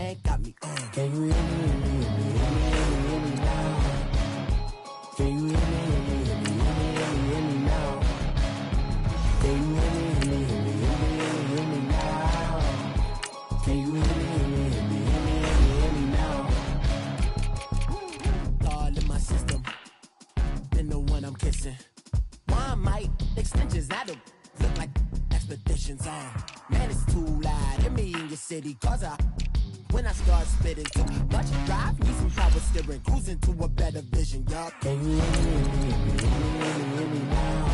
man got me. Can you hear me, hear me now? Can you hear me, hear me now? Can you hear me, hear me now? Can you hear me now? All in my system, been the one I'm kissing. One might extensions that'll look like expeditions on. Man, it's too loud. Hit me in your city, cause when I start spitting, too much drive, need some power steering, cruising to a better vision, y'all. Can you hear me now?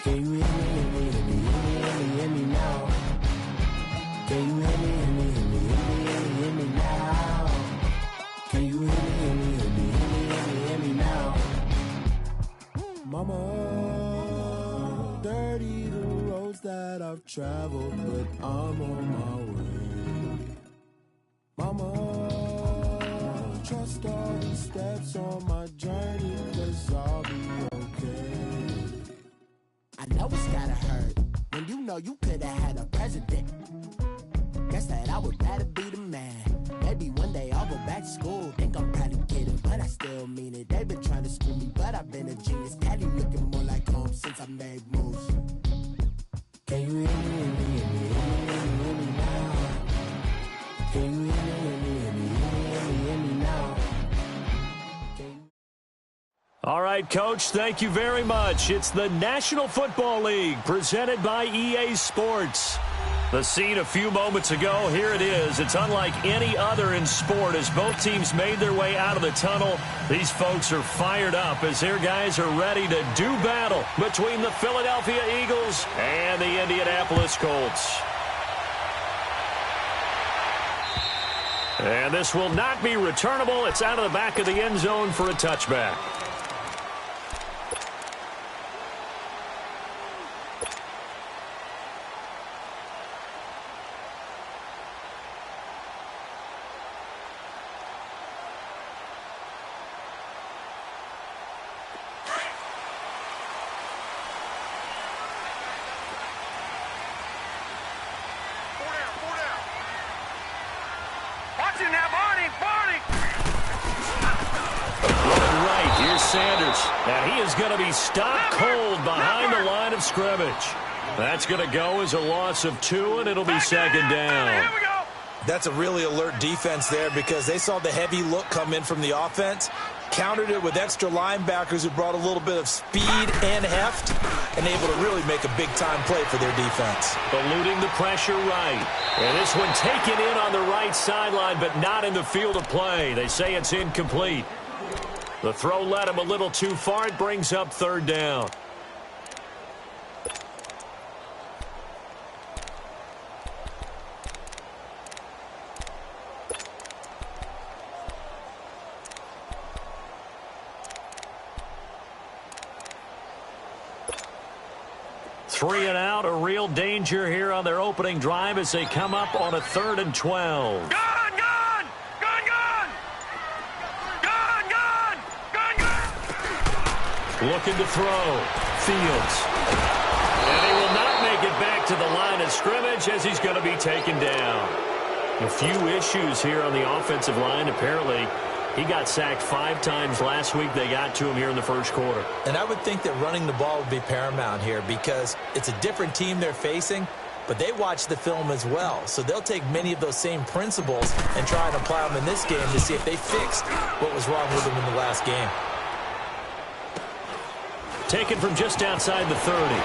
Can you hear me now? Can you hear me now? Can you hear me now? Mama, dirty the roads that I've traveled, but I'm on my way. Mama, trust all the steps on my journey, 'cause I'll be okay. I know it's gotta hurt when you know you could've had a president. Guess that I would rather be the man. Maybe one day I'll go back to school. Think I'm probably kidding, but I still mean it. They've been trying to school me, but I've been a genius. Daddy looking more like home since I made moves. Can you hear me now? Can you hear me now? All right, Coach, thank you very much. It's the National Football League presented by EA Sports. The scene a few moments ago, here it is. It's unlike any other in sport as both teams made their way out of the tunnel. These folks are fired up as their guys are ready to do battle between the Philadelphia Eagles and the Indianapolis Colts. And this will not be returnable. It's out of the back of the end zone for a touchback. Sanders, and he is going to be stopped cold behind the line of scrimmage. That's going to go as a loss of 2, and it'll be second down. That's a really alert defense there because they saw the heavy look come in from the offense, countered it with extra linebackers who brought a little bit of speed and heft, and able to really make a big-time play for their defense. Eluding the pressure right. And this one taken in on the right sideline, but not in the field of play. They say it's incomplete. The throw led him a little too far. It brings up third down. Three and out, a real danger here on their opening drive as they come up on a 3rd and 12. Looking to throw. Fields. And he will not make it back to the line of scrimmage as he's going to be taken down. A few issues here on the offensive line. Apparently, he got sacked 5 times last week. They got to him here in the first quarter. And I would think that running the ball would be paramount here because it's a different team they're facing, but they watch the film as well. So they'll take many of those same principles and try and apply them in this game to see if they fixed what was wrong with them in the last game. Taken from just outside the 30.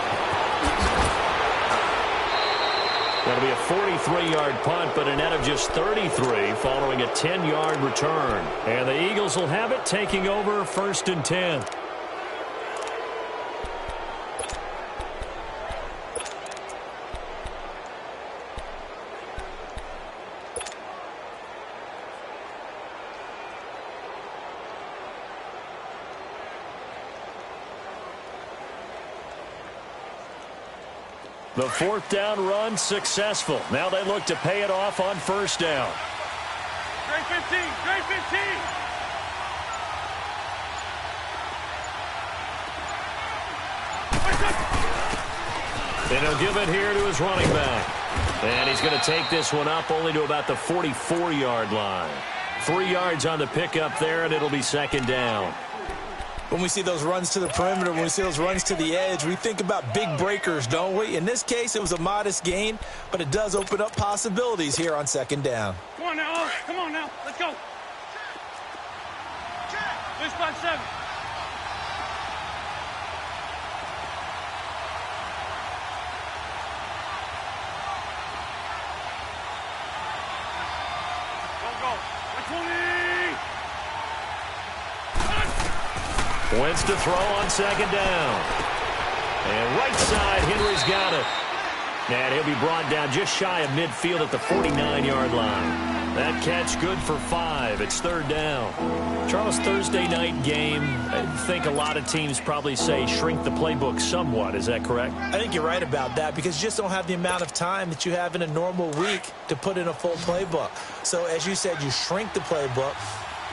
That'll be a 43-yard punt, but a net of just 33 following a 10-yard return. And the Eagles will have it, taking over 1st and 10. The 4th down run successful. Now they look to pay it off on 1st down. Straight 15, straight 15. And he'll give it here to his running back. And he's going to take this one up only to about the 44-yard line. 3 yards on the pickup there, and it'll be second down. When we see those runs to the perimeter, when we see those runs to the edge, we think about big breakers, don't we? In this case, it was a modest gain, but it does open up possibilities here on second down. Come on now. Come on now. Let's go. 6-5-7. Wentz to throw on second down. And right side, Henry's got it. And he'll be brought down just shy of midfield at the 49-yard line. That catch good for 5. It's third down. Charles, Thursday night game, I think a lot of teams probably say shrink the playbook somewhat. Is that correct? I think you're right about that because you just don't have the amount of time that you have in a normal week to put in a full playbook. So as you said, you shrink the playbook.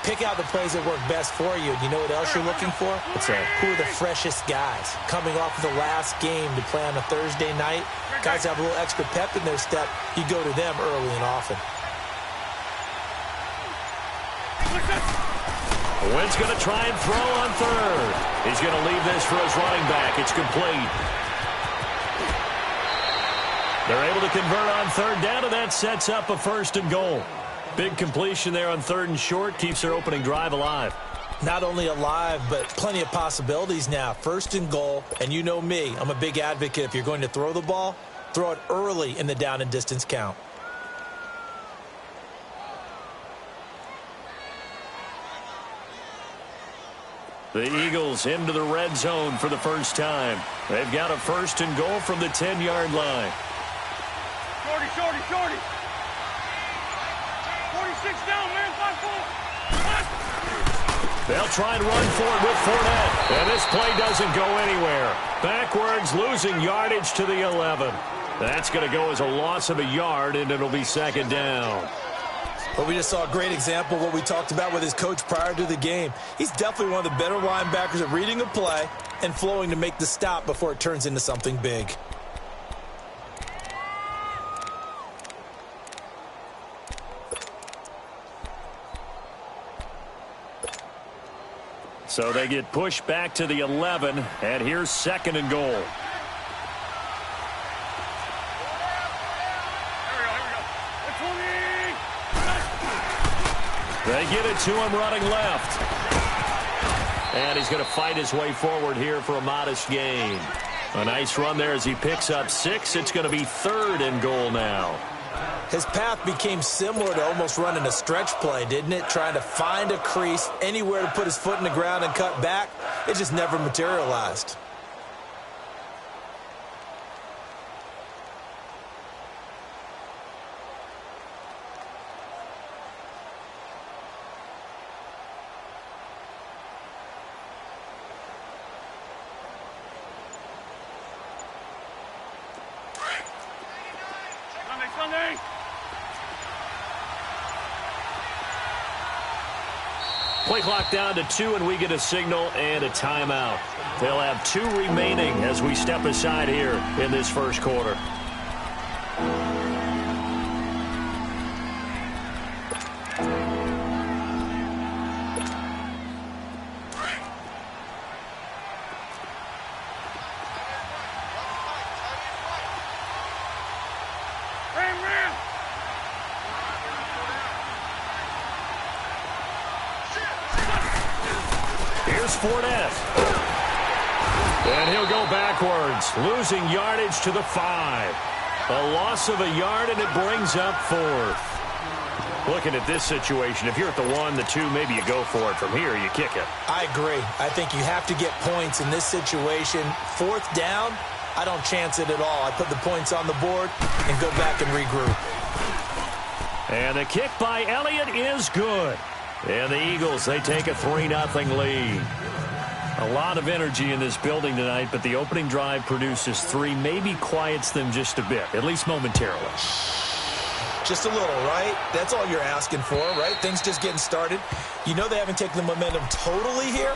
Pick out the plays that work best for you. You know what else you're looking for? What's that? Who are the freshest guys? Coming off of the last game to play on a Thursday night, guys have a little extra pep in their step. You go to them early and often. Wentz going to try and throw on third. He's going to leave this for his running back. It's complete. They're able to convert on third down, and that sets up a first and goal. Big completion there on third and short. Keeps their opening drive alive. Not only alive, but plenty of possibilities now. First and goal, and you know me. I'm a big advocate. If you're going to throw the ball, throw it early in the down and distance count. The Eagles into the red zone for the first time. They've got a first and goal from the 10-yard line. Shorty. 46 down, man. 5-4. They'll try and run for it with Fournette. And this play doesn't go anywhere. Backwards, losing yardage to the 11. That's going to go as a loss of a yard, and it'll be second down. But we just saw a great example of what we talked about with his coach prior to the game. He's definitely one of the better linebackers at reading a play and flowing to make the stop before it turns into something big. So they get pushed back to the 11, and here's second and goal. Here we go. They get it to him running left. And he's going to fight his way forward here for a modest gain. A nice run there as he picks up 6. It's going to be third and goal now. His path became similar to almost running a stretch play, didn't it? Trying to find a crease, anywhere to put his foot in the ground and cut back. It just never materialized. Sunday. Play clock down to 2, and we get a signal and a timeout. They'll have 2 remaining as we step aside here in this first quarter. Fournette. And he'll go backwards, losing yardage to the 5. A loss of a yard, and it brings up 4th. Looking at this situation, if you're at the 1, the 2, maybe you go for it. From here, you kick it. I agree. I think you have to get points in this situation. 4th down, I don't chance it at all. I put the points on the board and go back and regroup. And the kick by Elliott is good. And the Eagles, they take a 3-0 lead. A lot of energy in this building tonight, but the opening drive produces 3, maybe quiets them just a bit, at least momentarily. Just a little, right? That's all you're asking for, right? Things just getting started. You know they haven't taken the momentum totally here,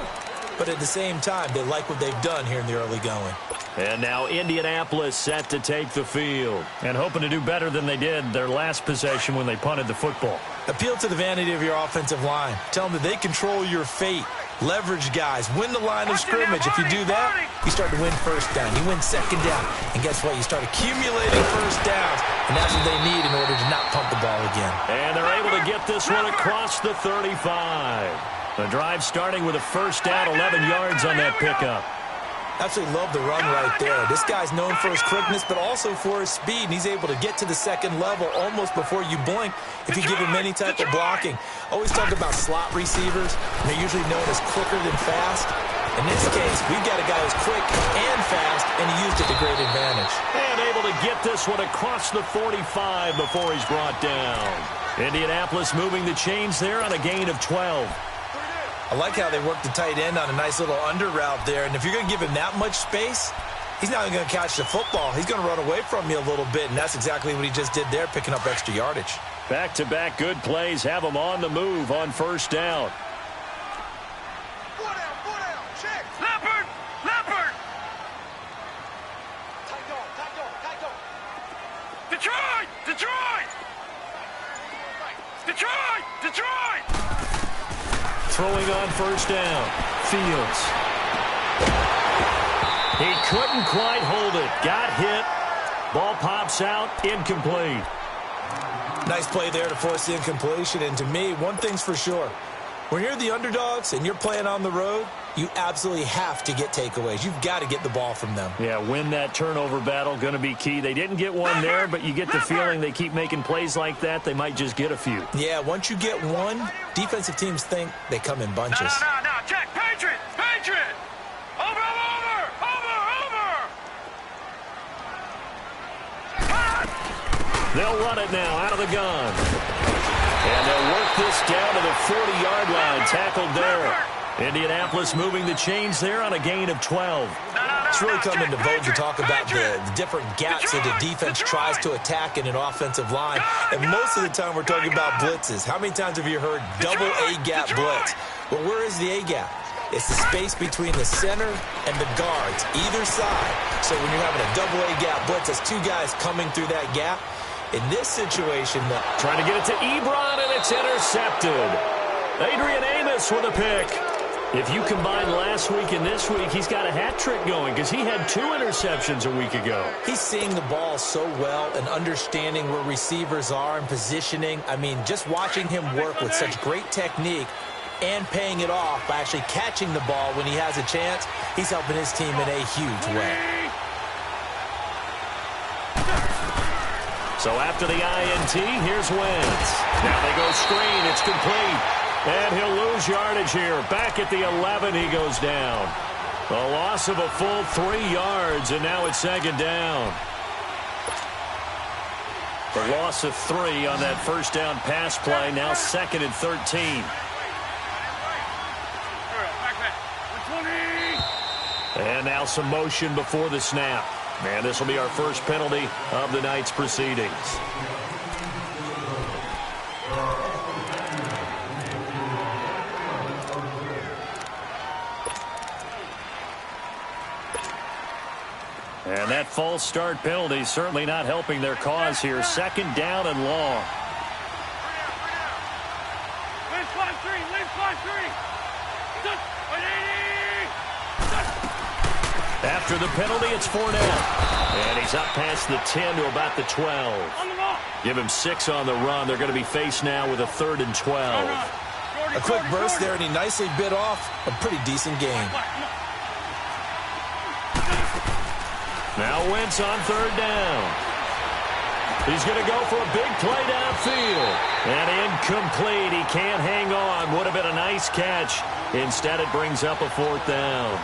but at the same time, they like what they've done here in the early going. And now Indianapolis set to take the field and hoping to do better than they did their last possession when they punted the football. Appeal to the vanity of your offensive line. Tell them that they control your fate. Leverage guys. Win the line of scrimmage. If you do that, you start to win first down. You win second down. And guess what? You start accumulating first downs. And that's what they need in order to not punt the ball again. And they're able to get this one across the 35. The drive starting with a first down, 11 yards on that pickup. Absolutely love the run right there. This guy's known for his quickness, but also for his speed. And he's able to get to the second level almost before you blink if you give him any type of blocking. Always talk about slot receivers. They're usually known as quicker than fast. In this case, we've got a guy who's quick and fast, and he used it to great advantage. And able to get this one across the 45 before he's brought down. Indianapolis moving the chains there on a gain of 12. I like how they work the tight end on a nice little under route there. And if you're going to give him that much space, he's not going to catch the football. He's going to run away from you a little bit, and that's exactly what he just did there, picking up extra yardage. Back-to-back good plays have him on the move on first down. Four down, check. Leopard! Tight go. Detroit! Throwing on first down. Fields. He couldn't quite hold it. Got hit. Ball pops out. Incomplete. Nice play there to force the incompletion. And to me, one thing's for sure. When you're the underdogs and you're playing on the road, you absolutely have to get takeaways. You've got to get the ball from them. Yeah, win that turnover battle, going to be key. They didn't get one there, but you get the feeling they keep making plays like that, they might just get a few. Yeah, once you get one, defensive teams think they come in bunches. No, check. Patriot! Over! They'll run it now out of the gun. And they'll work this down to the 40-yard line. Tackled there. Indianapolis moving the chains there on a gain of 12. It's really come into vogue to talk about the different gaps that the defense tries to attack in an offensive line. And most of the time we're talking about blitzes. How many times have you heard double A-gap blitz? Well, where is the A-gap? It's the space between the center and the guards, either side. So when you're having a double A-gap blitz, that's two guys coming through that gap. In this situation, trying to get it to Ebron, and it's intercepted. Adrian Amos with a pick. If you combine last week and this week, he's got a hat trick going because he had 2 interceptions a week ago. He's seeing the ball so well and understanding where receivers are and positioning. I mean, just watching him work with such great technique and paying it off by actually catching the ball when he has a chance, he's helping his team in a huge way. So after the INT, here's Wentz. Now they go screen. It's complete. And he'll lose yardage here. Back at the 11, he goes down. A loss of a full 3 yards, and now it's second down. The loss of 3 on that first down pass play. Now second and 13. And now some motion before the snap. And this will be our first penalty of the night's proceedings. And that false start penalty certainly not helping their cause here. Second down and long. After the penalty, it's Fournette. And he's up past the 10 to about the 12. Give him 6 on the run. They're going to be faced now with a 3rd and 12. A quick burst there, and he nicely bit off a pretty decent gain. Now Wentz on 3rd down. He's going to go for a big play downfield. And incomplete. He can't hang on. Would have been a nice catch. Instead, it brings up a 4th down.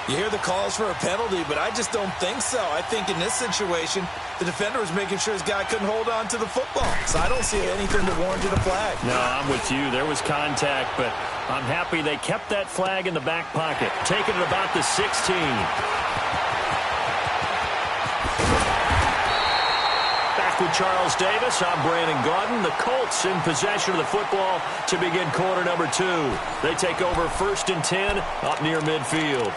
You hear the calls for a penalty, but I just don't think so. I think in this situation, the defender was making sure his guy couldn't hold on to the football. So I don't see anything that warranted a flag. No, I'm with you. There was contact, but I'm happy they kept that flag in the back pocket. Taking it about the 16. Back for Charles Davis. I'm Brandon Gaudin. The Colts in possession of the football to begin quarter number 2. They take over 1st and 10 up near midfield.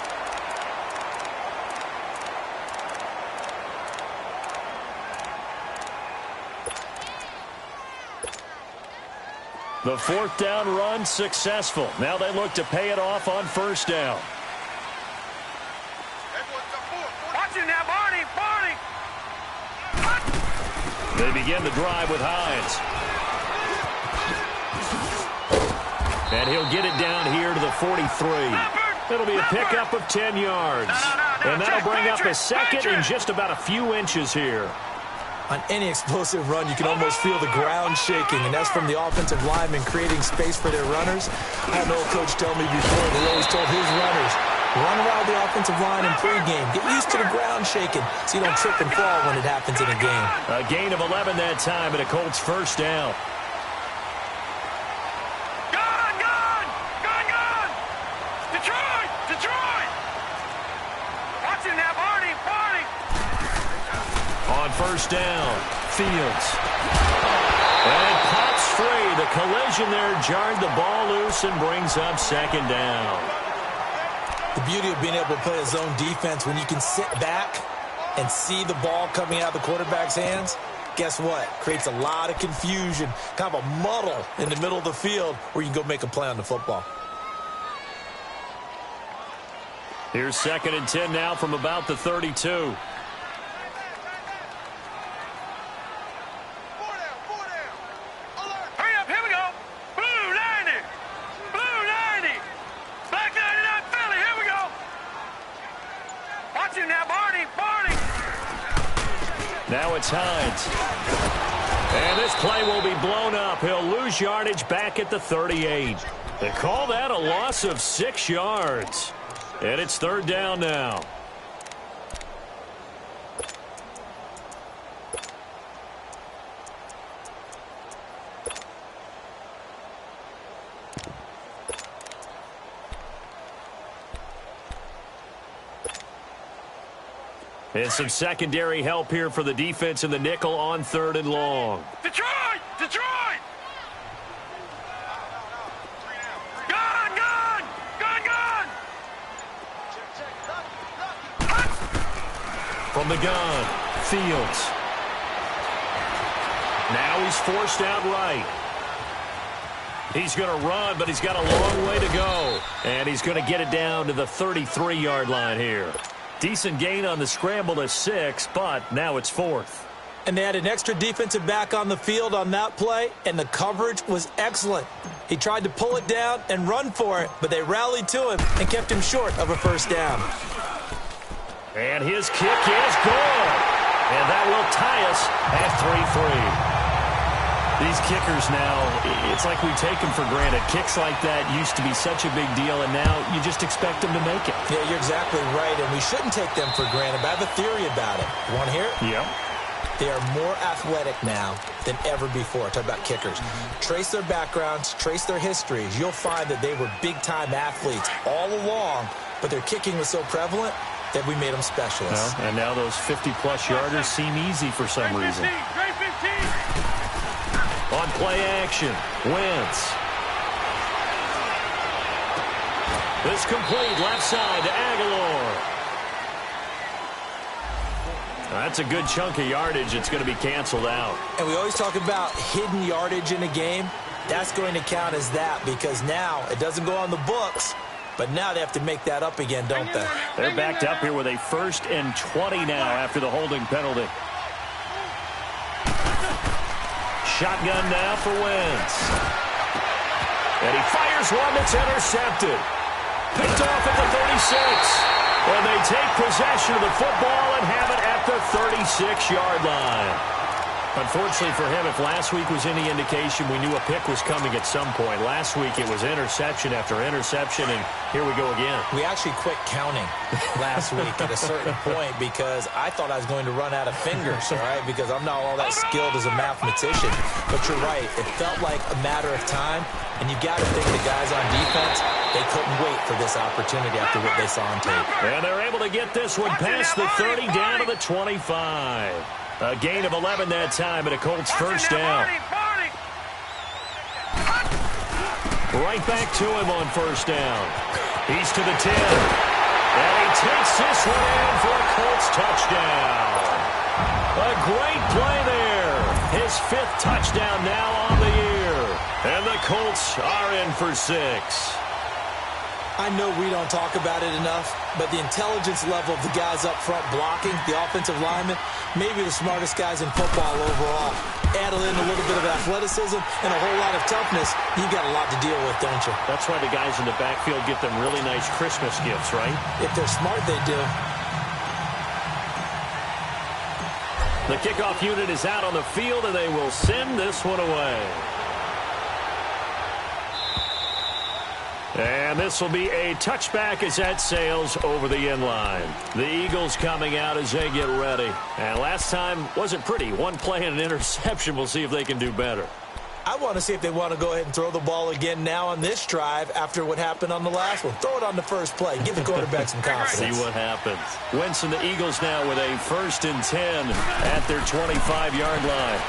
The 4th down run successful. Now they look to pay it off on 1st down. Watching that, Barney! They begin the drive with Hines. And he'll get it down here to the 43. It'll be a pickup of 10 yards. And that'll bring up a second and just about a few inches here. On any explosive run, you can almost feel the ground shaking, and that's from the offensive linemen creating space for their runners. I had an old coach tell me before, he always told his runners, run around the offensive line in pregame. Get used to the ground shaking so you don't trip and fall when it happens in a game. A gain of 11 that time, and a Colts 1st down. Detroit! Watching that, Barney! 1st down, Fields. And pops free. The collision there jarred the ball loose and brings up 2nd down. The beauty of being able to play a zone defense when you can sit back and see the ball coming out of the quarterback's hands, guess what? Creates a lot of confusion, kind of a muddle in the middle of the field where you can go make a play on the football. Here's 2nd and 10 now from about the 32. Now it's Hines. And this play will be blown up. He'll lose yardage back at the 38. They call that a loss of 6 yards. And it's 3rd down now. And some secondary help here for the defense in the nickel on 3rd and long. Detroit! Gun! From the gun, Fields. Now he's forced out right. He's going to run, but he's got a long way to go. And he's going to get it down to the 33-yard line here. Decent gain on the scramble to 6, but now it's 4th. And they had an extra defensive back on the field on that play, and the coverage was excellent. He tried to pull it down and run for it, but they rallied to him and kept him short of a 1st down. And his kick is good. And that will tie us at 3-3. These kickers now, it's like we take them for granted. Kicks like that used to be such a big deal, and now you just expect them to make it. Yeah, you're exactly right, and we shouldn't take them for granted, but I have a theory about it. You want to hear it? Yep. They are more athletic now than ever before. Talk about kickers. Trace their backgrounds, trace their histories. You'll find that they were big-time athletes all along, but their kicking was so prevalent that we made them specialists. Well, and now those 50-plus yarders seem easy for some reason. Great 15! On play action, Wentz. This complete left side to Aguilar. That's a good chunk of yardage. It's going to be canceled out. And we always talk about hidden yardage in a game. That's going to count as that because now it doesn't go on the books, but now they have to make that up again, don't they? They're backed up here with a 1st and 20 now after the holding penalty. Shotgun now for Wentz. And he fires one that's intercepted. Picked off at the 36. And they take possession of the football and have it at the 36-yard line. Unfortunately for him, if last week was any indication, we knew a pick was coming at some point. Last week it was interception after interception, and here we go again. We actually quit counting last week at a certain point because I thought I was going to run out of fingers, all right, because I'm not all that skilled as a mathematician. But you're right. It felt like a matter of time, and you got to think the guys on defense, they couldn't wait for this opportunity after what they saw on tape. And they're able to get this one past the 30 down to the 25. A gain of 11 that time, and a Colts first down. Right back to him on first down. He's to the 10. And he takes this one in for a Colts touchdown. A great play there. His 5th touchdown now on the year. And the Colts are in for 6. I know we don't talk about it enough, but the intelligence level of the guys up front blocking, the offensive linemen, maybe the smartest guys in football overall. Add in a little bit of athleticism and a whole lot of toughness, you've got a lot to deal with, don't you? That's why the guys in the backfield get them really nice Christmas gifts, right? If they're smart, they do. The kickoff unit is out on the field, and they will send this one away. And this will be a touchback as that sails over the end line. The Eagles coming out as they get ready. And last time wasn't pretty. One play and an interception. We'll see if they can do better. I want to see if they want to go ahead and throw the ball again now on this drive after what happened on the last one. Throw it on the first play. Give the quarterback some confidence. See what happens. Wentz and the Eagles now with a 1st and 10 at their 25-yard line.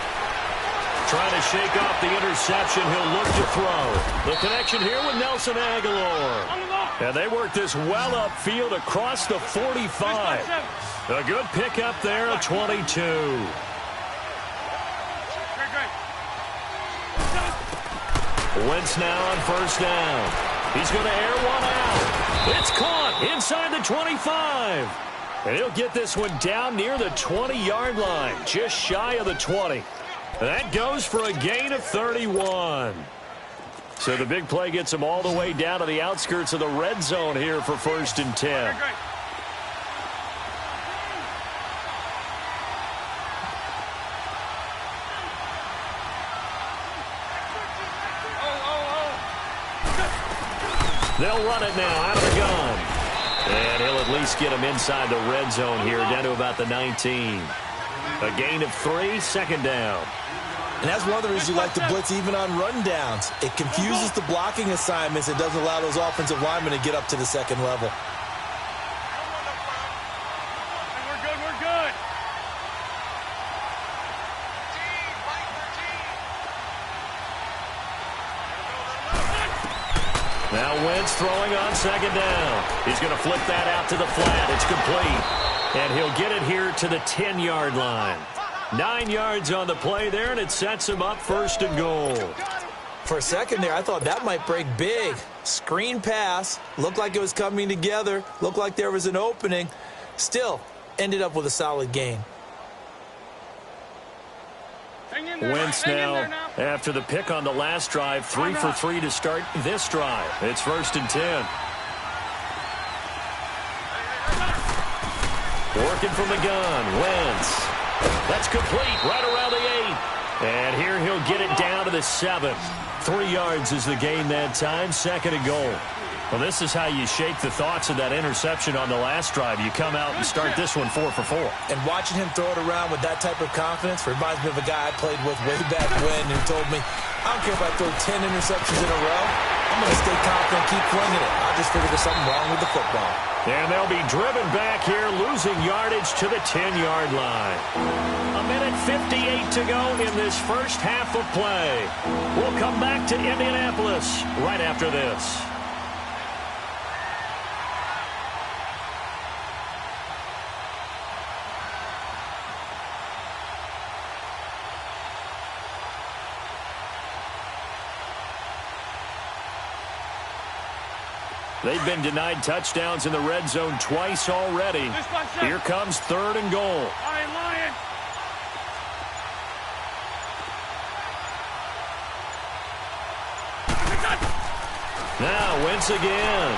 Trying to shake off the interception. He'll look to throw. The connection here with Nelson Aguilar. And they work this well upfield across the 45. A good pickup there at 22. Wentz now on first down. He's going to air one out. It's caught inside the 25. And he'll get this one down near the 20-yard line, just shy of the 20. That goes for a gain of 31. So the big play gets him all the way down to the outskirts of the red zone here for 1st and 10. They'll run it now out of the gun. And he'll at least get him inside the red zone here, down to about the 19. A gain of 3, 2nd down. And that's one of the reasons you like to blitz even on rundowns. It confuses the blocking assignments. It doesn't allow those offensive linemen to get up to the 2nd level. We're good, we're good. Now Wentz throwing on 2nd down. He's going to flip that out to the flat. It's complete. And he'll get it here to the 10-yard line. 9 yards on the play there, and it sets him up 1st and goal. For a second there, I thought that might break big. Screen pass. Looked like it was coming together. Looked like there was an opening. Still, ended up with a solid gain. Wentz now, after the pick on the last drive, 3 for 3 to start this drive. It's 1st and 10. Working from the gun, Wentz. That's complete right around the 8. And here he'll get it down to the 7. 3 yards is the gain that time, 2nd and goal. Well, this is how you shake the thoughts of that interception on the last drive. You come out and start this one 4 for 4. And watching him throw it around with that type of confidence reminds me of a guy I played with way back when who told me, I don't care if I throw 10 interceptions in a row. I'm going to stay confident, keep flinging it. I just figured there's something wrong with the football. And they'll be driven back here, losing yardage to the 10-yard line. A minute 58 to go in this first half of play. We'll come back to Indianapolis right after this. They've been denied touchdowns in the red zone twice already. Here comes 3rd and goal. Now Wentz again.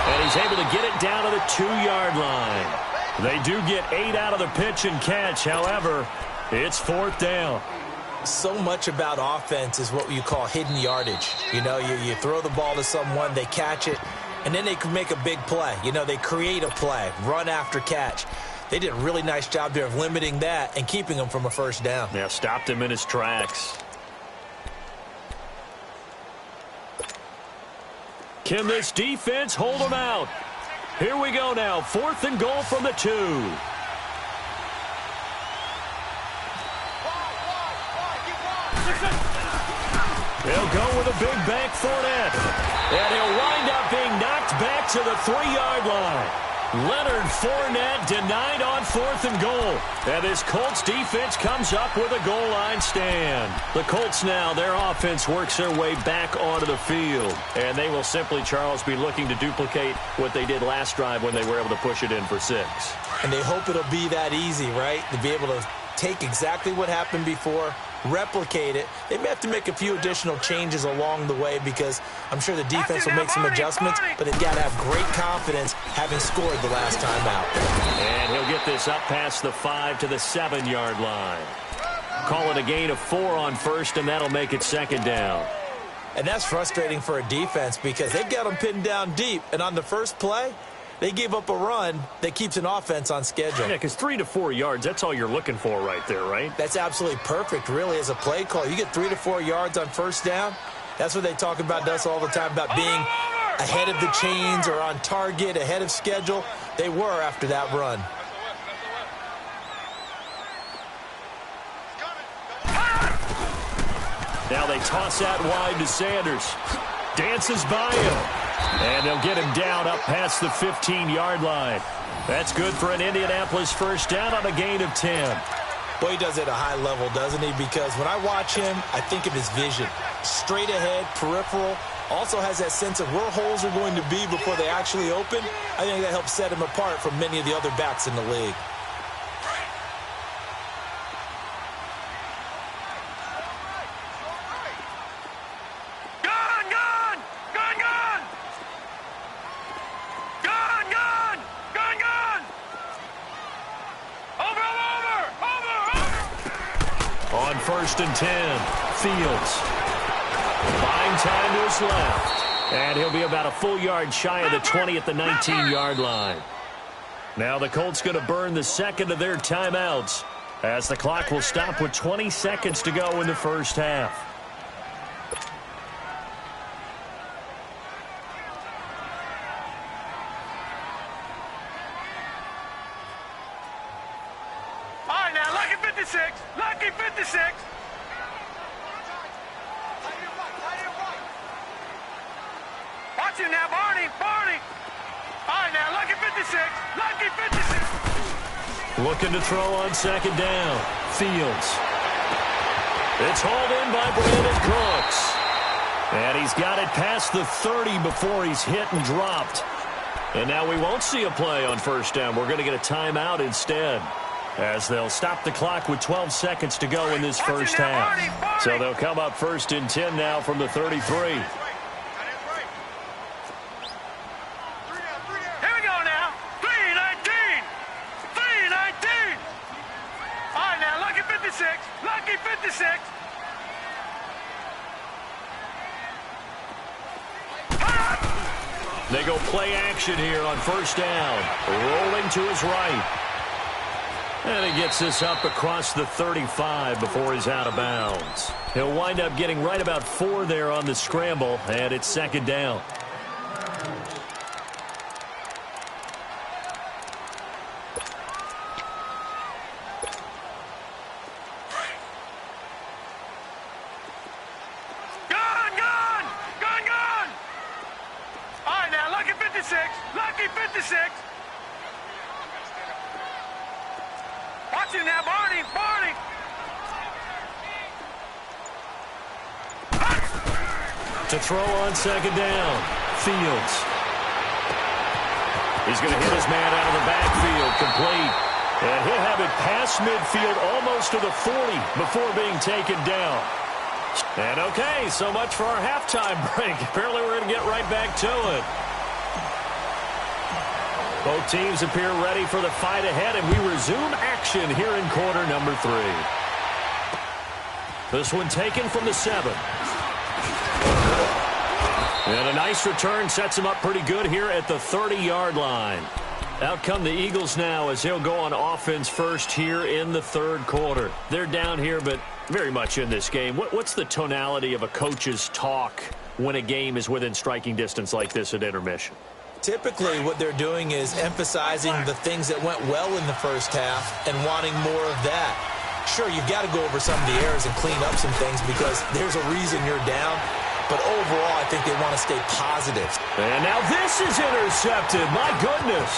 And he's able to get it down to the 2-yard line. They do get 8 out of the pitch and catch. However, it's 4th down. So much about offense is what you call hidden yardage. You know, you throw the ball to someone, they catch it, and then they can make a big play. You know, they create a play, run after catch. They did a really nice job there of limiting that and keeping him from a 1st down. Yeah, stopped him in his tracks. Can this defense hold him out? Here we go now, 4th and goal from the 2. He'll go with a big bank Fournette. And he'll wind up being knocked back to the 3-yard line. Leonard Fournette denied on 4th and goal. And this Colts defense comes up with a goal line stand. The Colts now, their offense works their way back onto the field. And they will simply, Charles, be looking to duplicate what they did last drive when they were able to push it in for 6. And they hope it'll be that easy, right? To be able to take exactly what happened before, replicate it. They may have to make a few additional changes along the way because I'm sure the defense will make some adjustments, but they've got to have great confidence having scored the last time out. And he'll get this up past the 5 to the 7-yard line. Call it a gain of 4 on 1st, and that'll make it 2nd down. And that's frustrating for a defense because they've got them pinned down deep, and on the first play, they gave up a run that keeps an offense on schedule. Yeah, because 3 to 4 yards, that's all you're looking for right there, right? That's absolutely perfect, really, as a play call. You get 3 to 4 yards on 1st down. That's what they talk about us all the time, about being ahead of the chains or on target, ahead of schedule. They were after that run. Now they toss that wide to Sanders. Dances by him. And they'll get him down up past the 15-yard line. That's good for an Indianapolis 1st down on a gain of 10. Well, he does it at a high level, doesn't he? Because when I watch him, I think of his vision. Straight ahead, peripheral. Also has that sense of where holes are going to be before they actually open. I think that helps set him apart from many of the other backs in the league. On 1st and 10, Fields. Buying time to his left. And he'll be about a full yard shy of the 20 at the 19-yard line. Now the Colts going to burn the 2nd of their timeouts as the clock will stop with 20 seconds to go in the first half. Lucky 56. Watch him now, Barney. All right, now, lucky 56. Lucky 56. Looking to throw on 2nd down. Fields. It's hauled in by Brandon Cooks. And he's got it past the 30 before he's hit and dropped. And now we won't see a play on 1st down. We're going to get a timeout instead, as they'll stop the clock with 12 seconds to go in this first half. So they'll come up 1st and 10 now from the 33. Here we go now. 3-19. 3-19. All right, now, lucky 56. Lucky 56. They go play action here on 1st down. Rolling to his right. And he gets this up across the 35 before he's out of bounds. He'll wind up getting right about 4 there on the scramble, and it's 2nd down. Gone! All right, now, lucky 56. Lucky 56. Watch him now, Barney. To throw on 2nd down, Fields. He's going to hit his man out of the backfield, complete. And he'll have it past midfield almost to the 40 before being taken down. And okay, so much for our halftime break. Apparently we're going to get right back to it. Both teams appear ready for the fight ahead, and we resume action here in quarter number 3. This one taken from the 7. And a nice return sets him up pretty good here at the 30-yard line. Out come the Eagles now as he'll go on offense first here in the 3rd quarter. They're down here, but very much in this game. What's the tonality of a coach's talk when a game is within striking distance like this at intermission? Typically, what they're doing is emphasizing the things that went well in the first half and wanting more of that. Sure, you've got to go over some of the errors and clean up some things because there's a reason you're down. But overall, I think they want to stay positive. And now this is intercepted. My goodness.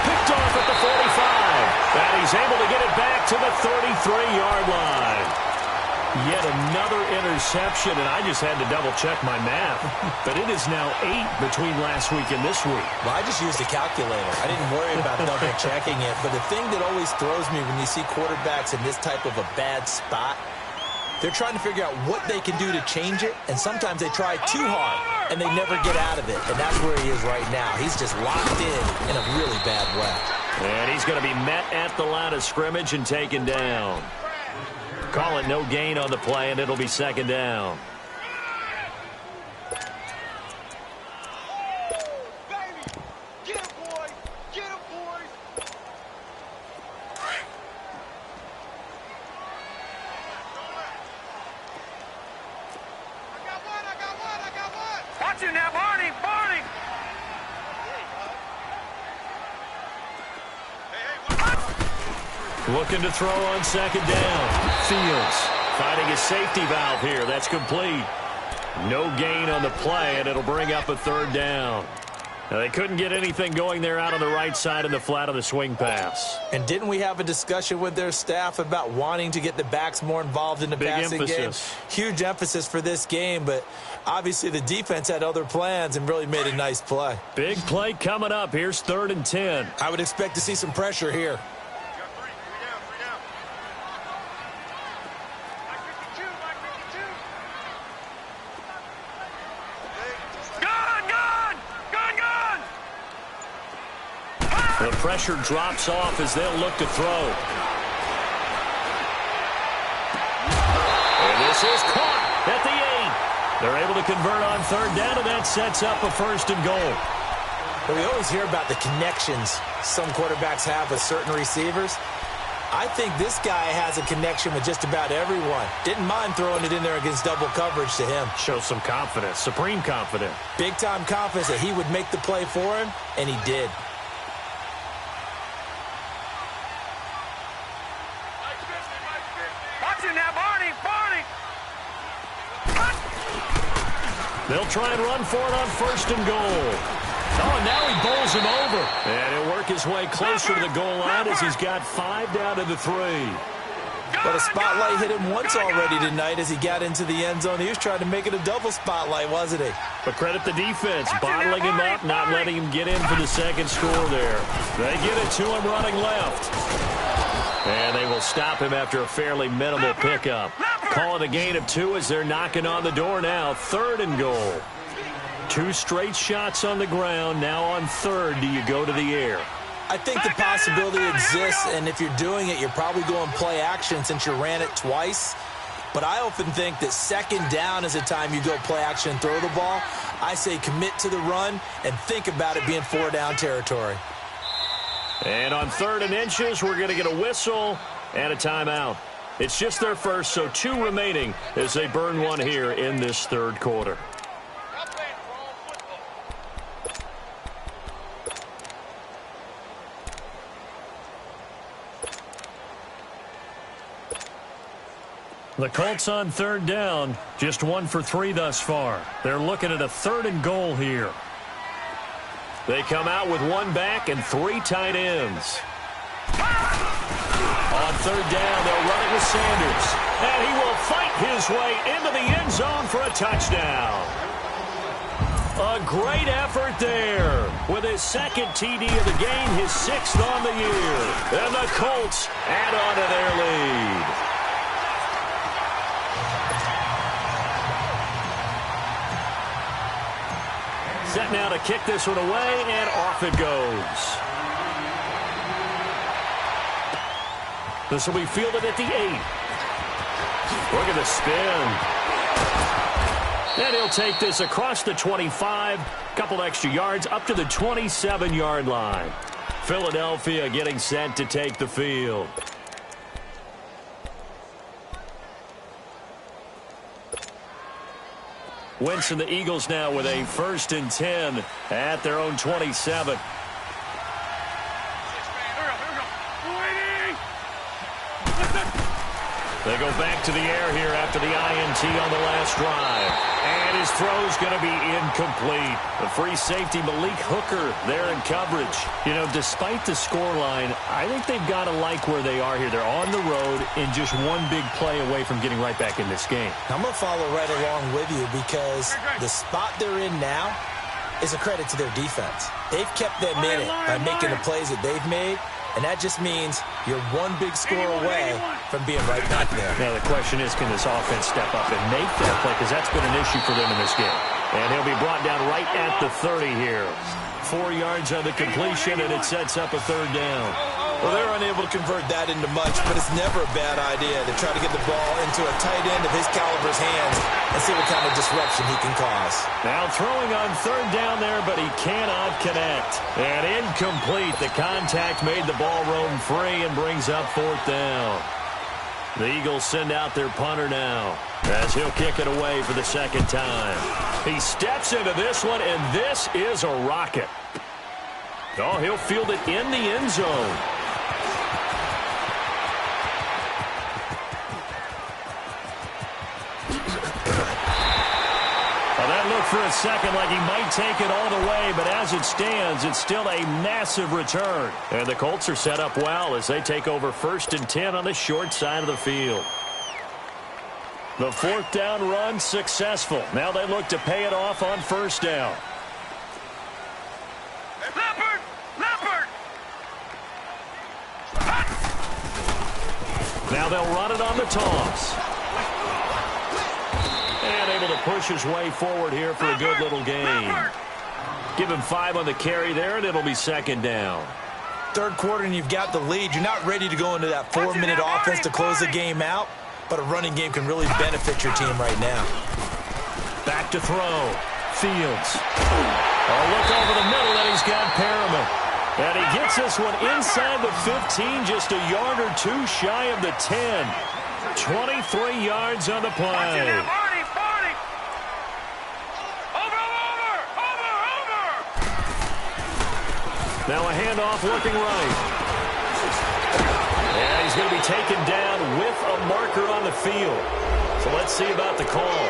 Picked off at the 45. And he's able to get it back to the 33-yard line. Yet another interception, and I just had to double-check my math. But it is now 8 between last week and this week. Well, I just used a calculator. I didn't worry about double-checking it. But the thing that always throws me when you see quarterbacks in this type of a bad spot, they're trying to figure out what they can do to change it, and sometimes they try too hard, and they never get out of it. And that's where he is right now. He's just locked in a really bad way. And he's going to be met at the line of scrimmage and taken down. Call it no gain on the play, and it'll be second down. Watch it now, Barney! Barney! Looking to throw on second down. Fields finding his safety valve here. That's complete. No gain on the play, and it'll bring up a third down. Now, they couldn't get anything going there out on the right side in the flat of the swing pass. And didn't we have a discussion with their staff about wanting to get the backs more involved in the passing game? Huge emphasis for this game, but obviously the defense had other plans and really made a nice play. Big play coming up. Here's 3rd and 10. I would expect to see some pressure here. The pressure drops off as they'll look to throw. And this is caught at the 8. They're able to convert on 3rd down, and that sets up a 1st and goal. Well, we always hear about the connections some quarterbacks have with certain receivers. I think this guy has a connection with just about everyone. Didn't mind throwing it in there against double coverage to him. Shows some confidence, supreme confidence. Big-time confidence that he would make the play for him, and he did. They'll try and run for it on 1st and goal. Oh, and now he bowls him over. And he'll work his way closer to the goal line as he's got 5 down to the 3. But a spotlight hit him once already tonight as he got into the end zone. He was trying to make it a double spotlight, wasn't he? But credit the defense, bottling him up, not letting him get in for the second score there. They get it to him running left. And they will stop him after a fairly minimal pickup. Call it a gain of 2 as they're knocking on the door now. 3rd and goal. 2 straight shots on the ground. Now on 3rd, do you go to the air? I think the possibility exists, and if you're doing it, you're probably going play action since you ran it twice. But I often think that 2nd down is the time you go play action and throw the ball. I say commit to the run and think about it being 4-down territory. And on 3rd and inches, we're going to get a whistle and a timeout. It's just their first, so 2 remaining as they burn one here in this 3rd quarter. The Colts on 3rd down, just 1 for 3 thus far. They're looking at a 3rd and goal here. They come out with 1 back and 3 tight ends. On 3rd down, they'll run it with Sanders. And he will fight his way into the end zone for a touchdown. A great effort there. With his 2nd TD of the game, his 6th on the year. And the Colts add on to their lead. Set now to kick this one away, and off it goes. This will be fielded at the 8. Look at the spin. And he'll take this across the 25, couple extra yards, up to the 27-yard line. Philadelphia getting set to take the field. Wentz and the Eagles now with a 1st and 10 at their own 27. They go back to the air here after the INT on the last drive. And his throw's going to be incomplete. The free safety, Malik Hooker, there in coverage. You know, despite the scoreline, I think they've got to like where they are here. They're on the road and just one big play away from getting right back in this game. I'm going to follow right along with you because the spot they're in now is a credit to their defense. They've kept them in it by making the plays that they've made. And that just means you're one big score away from being right back there. Now, the question is, can this offense step up and make that play? Because that's been an issue for them in this game. And he'll be brought down right at the 30 here. 4 yards on the completion, and it sets up a third down. Well, they're unable to convert that into much, but it's never a bad idea to try to get the ball into a tight end of his caliber's hands and see what kind of disruption he can cause. Now throwing on third down there, but he cannot connect. And incomplete. The contact made the ball roam free and brings up fourth down. The Eagles send out their punter now as he'll kick it away for the second time. He steps into this one, and this is a rocket. Oh, he'll field it in the end zone. For a second like he might take it all the way, but as it stands, it's still a massive return. And the Colts are set up well as they take over 1st and 10 on the short side of the field. The fourth down run successful. Now they look to pay it off on first down. Leopard! Leopard! Now they'll run it on the toss. And able to push his way forward here for a good little gain. Give him 5 on the carry there, and it'll be second down. Third quarter, and you've got the lead. You're not ready to go into that 4-minute offense to close the game out, but a running game can really benefit your team right now. Back to throw. Fields. A look over the middle, and he's got Perriman. And he gets this one inside the 15, just a yard or two shy of the 10. 23 yards on the play. Now a handoff looking right. And he's going to be taken down with a marker on the field. So let's see about the call.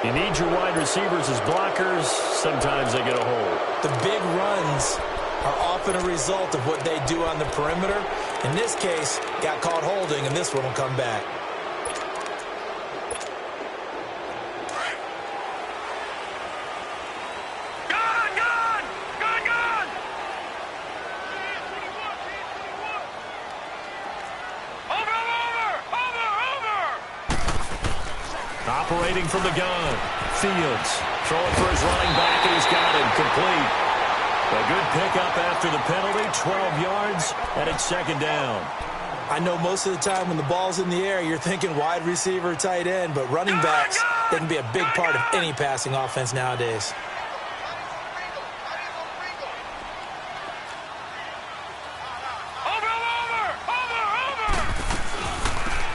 You need your wide receivers as blockers. Sometimes they get a hold. The big runs are often a result of what they do on the perimeter. In this case, got caught holding, and this one will come back. Operating from the gun. Fields throwing for his running back, and he's got him complete. A good pickup after the penalty, 12 yards, and it's second down. I know most of the time when the ball's in the air, you're thinking wide receiver, tight end, but running backs, they can be a big part of any passing offense nowadays.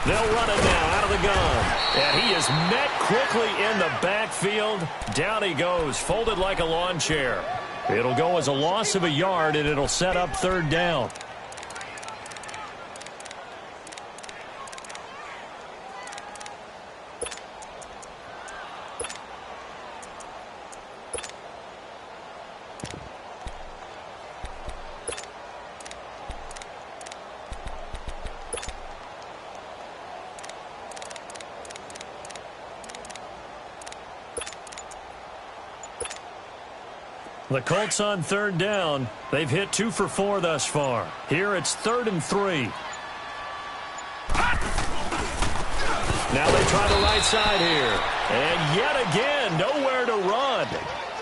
They'll run it now out of the gun. And he is met quickly in the backfield. Down he goes, folded like a lawn chair. It'll go as a loss of a yard, and it'll set up third down. The Colts on third down. They've hit 2 for 4 thus far. Here it's 3rd and 3. Now they try the right side here. And yet again, nowhere to run.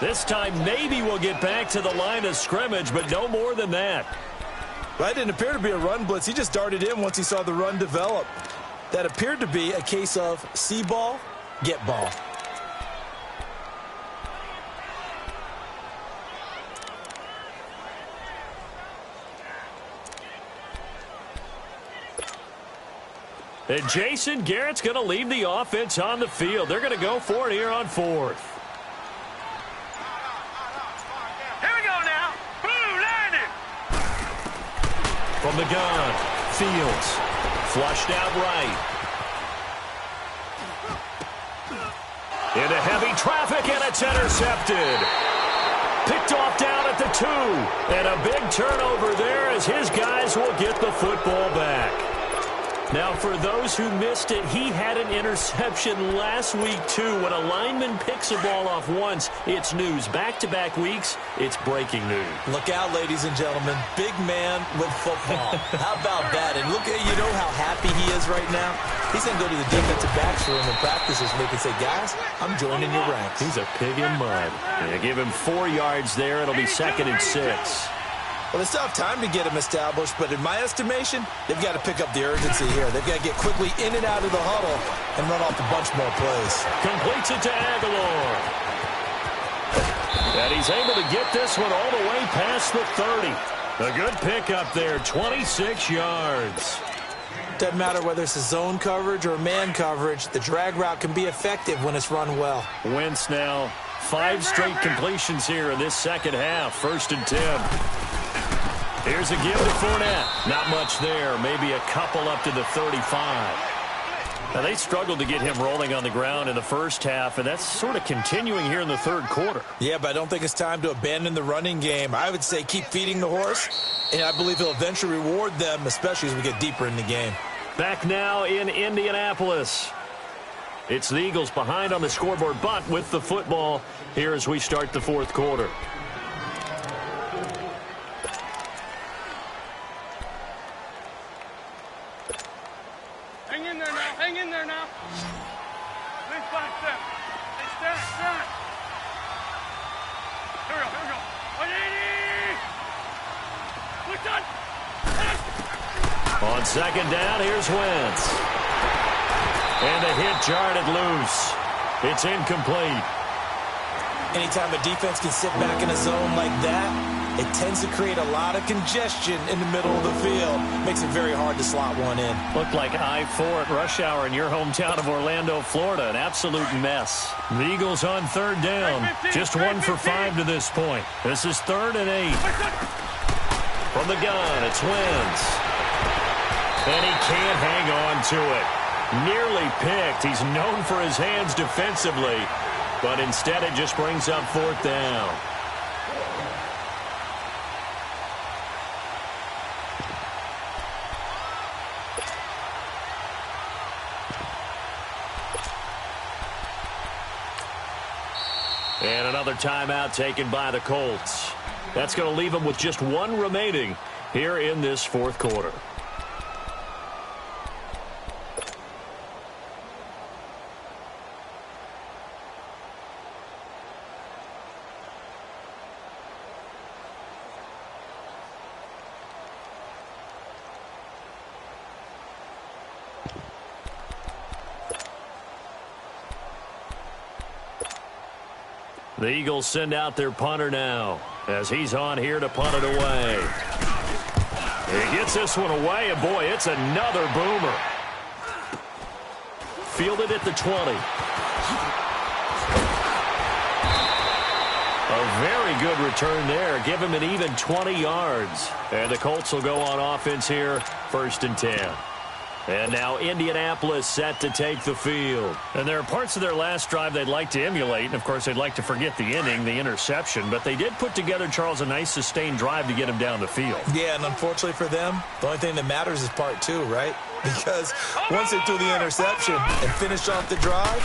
This time maybe we'll get back to the line of scrimmage, but no more than that. That didn't appear to be a run blitz. He just darted in once he saw the run develop. That appeared to be a case of see ball, get ball. And Jason Garrett's going to leave the offense on the field. They're going to go for it here on 4th. Here we go now. Boom, landed. From the gun, Fields. Flushed out right. Into heavy traffic, and it's intercepted. Picked off down at the 2. And a big turnover there as his guys will get the football back. Now, for those who missed it, he had an interception last week, too. When a lineman picks a ball off once, it's news. Back-to-back weeks, it's breaking news. Look out, ladies and gentlemen. Big man with football. How about that? And look at, you know how happy he is right now? He's going to go to the defensive backs room and practice this week and say, guys, I'm joining your ranks. He's a pig in mud. Yeah, give him 4 yards there. It'll be 2nd and 6. Well, they still have time to get him established, but in my estimation, they've got to pick up the urgency here. They've got to get quickly in and out of the huddle and run off a bunch more plays. Completes it to Aguilar. And he's able to get this one all the way past the 30. A good pickup there, 26 yards. Doesn't matter whether it's a zone coverage or man coverage, the drag route can be effective when it's run well. Wentz now, 5 straight completions here in this second half, 1st and 10. Here's a give to Fournette. Not much there. Maybe a couple up to the 35. Now, they struggled to get him rolling on the ground in the first half, and that's sort of continuing here in the third quarter. Yeah, but I don't think it's time to abandon the running game. I would say keep feeding the horse, and I believe he'll eventually reward them, especially as we get deeper in the game. Back now in Indianapolis. It's the Eagles behind on the scoreboard, but with the football here as we start the fourth quarter. Hang in there now. Nice back step. Hey, stand. Here we go. 180. Look on. On second down, here's Wentz. And the hit jarred it loose. It's incomplete. Anytime a defense can sit back in a zone like that, it tends to create a lot of congestion in the middle of the field. Makes it very hard to slot one in. Looked like I-4 at rush hour in your hometown of Orlando, Florida. An absolute mess. The Eagles on third down. Just 1 for 5 to this point. This is 3rd and 8. From the gun, it's Wentz. And he can't hang on to it. Nearly picked. He's known for his hands defensively. But instead it just brings up 4th down. And another timeout taken by the Colts. That's going to leave them with just 1 remaining here in this fourth quarter. The Eagles send out their punter now as he's on here to punt it away. He gets this one away, and boy, it's another boomer. Fielded at the 20. A very good return there. Give him an even 20 yards. And the Colts will go on offense here, 1st and 10. And now Indianapolis set to take the field. And there are parts of their last drive they'd like to emulate. And, of course, they'd like to forget the inning, the interception. But they did put together, Charles, a nice sustained drive to get him down the field. Yeah, and unfortunately for them, the only thing that matters is part 2, right? Because once they threw the interception and finished off the drive,